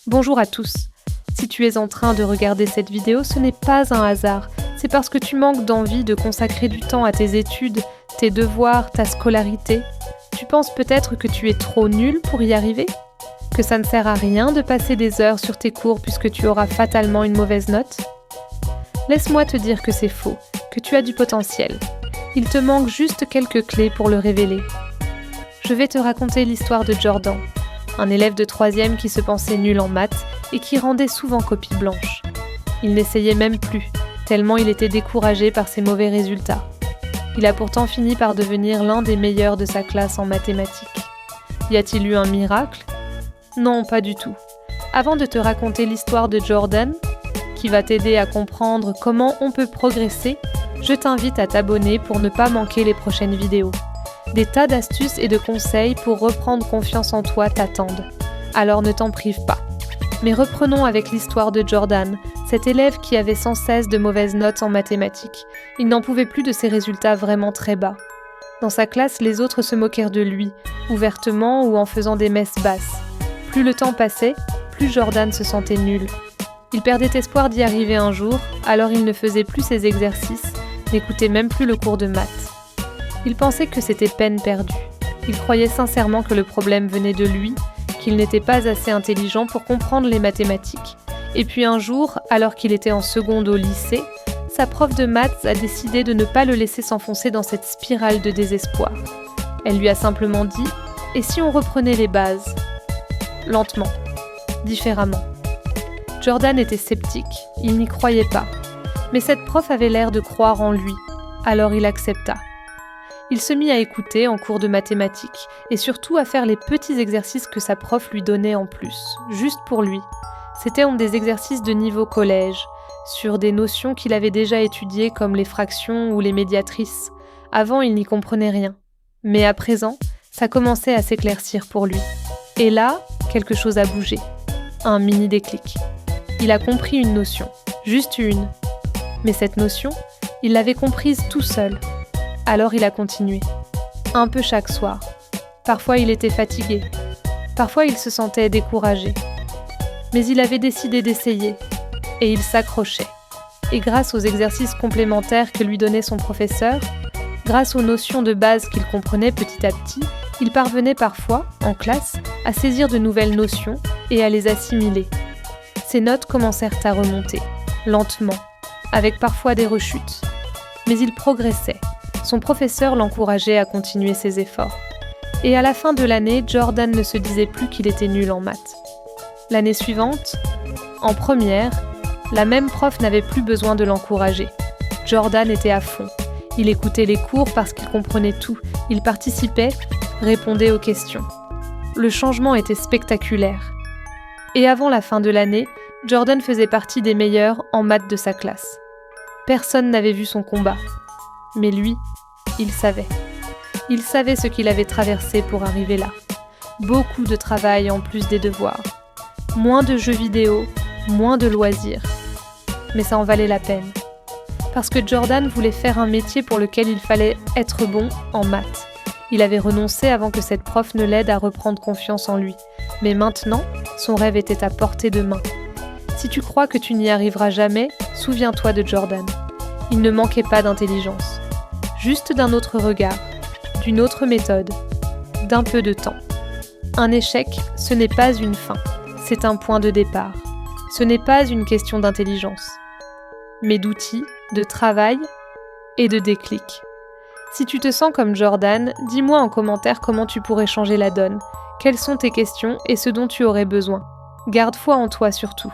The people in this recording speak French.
Bonjour à tous. Si tu es en train de regarder cette vidéo, ce n'est pas un hasard. C'est parce que tu manques d'envie de consacrer du temps à tes études, tes devoirs, ta scolarité. Tu penses peut-être que tu es trop nul pour y arriver ? Que ça ne sert à rien de passer des heures sur tes cours puisque tu auras fatalement une mauvaise note ? Laisse-moi te dire que c'est faux, que tu as du potentiel. Il te manque juste quelques clés pour le révéler. Je vais te raconter l'histoire de Jordan, un élève de 3e qui se pensait nul en maths et qui rendait souvent copie blanche. Il n'essayait même plus, tellement il était découragé par ses mauvais résultats. Il a pourtant fini par devenir l'un des meilleurs de sa classe en mathématiques. Y a-t-il eu un miracle ? Non, pas du tout. Avant de te raconter l'histoire de Jordan, qui va t'aider à comprendre comment on peut progresser, je t'invite à t'abonner pour ne pas manquer les prochaines vidéos. Des tas d'astuces et de conseils pour reprendre confiance en toi t'attendent. Alors ne t'en prive pas. Mais reprenons avec l'histoire de Jordan, cet élève qui avait sans cesse de mauvaises notes en mathématiques. Il n'en pouvait plus de ses résultats vraiment très bas. Dans sa classe, les autres se moquèrent de lui, ouvertement ou en faisant des messes basses. Plus le temps passait, plus Jordan se sentait nul. Il perdait espoir d'y arriver un jour, alors il ne faisait plus ses exercices, n'écoutait même plus le cours de maths. Il pensait que c'était peine perdue. Il croyait sincèrement que le problème venait de lui, qu'il n'était pas assez intelligent pour comprendre les mathématiques. Et puis un jour, alors qu'il était en seconde au lycée, sa prof de maths a décidé de ne pas le laisser s'enfoncer dans cette spirale de désespoir. Elle lui a simplement dit « Et si on reprenait les bases ?» Lentement, différemment. Jordan était sceptique, il n'y croyait pas. Mais cette prof avait l'air de croire en lui, alors il accepta. Il se mit à écouter en cours de mathématiques et surtout à faire les petits exercices que sa prof lui donnait en plus, juste pour lui. C'étaient des exercices de niveau collège, sur des notions qu'il avait déjà étudiées comme les fractions ou les médiatrices. Avant, il n'y comprenait rien. Mais à présent, ça commençait à s'éclaircir pour lui. Et là, quelque chose a bougé. Un mini déclic. Il a compris une notion, juste une. Mais cette notion, il l'avait comprise tout seul. Alors il a continué. Un peu chaque soir. Parfois il était fatigué. Parfois il se sentait découragé. Mais il avait décidé d'essayer. Et il s'accrochait. Et grâce aux exercices complémentaires que lui donnait son professeur, grâce aux notions de base qu'il comprenait petit à petit, il parvenait parfois, en classe, à saisir de nouvelles notions et à les assimiler. Ses notes commencèrent à remonter, lentement, avec parfois des rechutes. Mais il progressait. Son professeur l'encourageait à continuer ses efforts. Et à la fin de l'année, Jordan ne se disait plus qu'il était nul en maths. L'année suivante, en première, la même prof n'avait plus besoin de l'encourager. Jordan était à fond. Il écoutait les cours parce qu'il comprenait tout. Il participait, répondait aux questions. Le changement était spectaculaire. Et avant la fin de l'année, Jordan faisait partie des meilleurs en maths de sa classe. Personne n'avait vu son combat. Mais lui, il savait. Il savait ce qu'il avait traversé pour arriver là. Beaucoup de travail en plus des devoirs. Moins de jeux vidéo, moins de loisirs. Mais ça en valait la peine. Parce que Jordan voulait faire un métier pour lequel il fallait être bon en maths. Il avait renoncé avant que cette prof ne l'aide à reprendre confiance en lui. Mais maintenant, son rêve était à portée de main. Si tu crois que tu n'y arriveras jamais, souviens-toi de Jordan. Il ne manquait pas d'intelligence. Juste d'un autre regard, d'une autre méthode, d'un peu de temps. Un échec, ce n'est pas une fin, c'est un point de départ. Ce n'est pas une question d'intelligence, mais d'outils, de travail et de déclic. Si tu te sens comme Jordan, dis-moi en commentaire comment tu pourrais changer la donne, quelles sont tes questions et ce dont tu aurais besoin. Garde foi en toi surtout.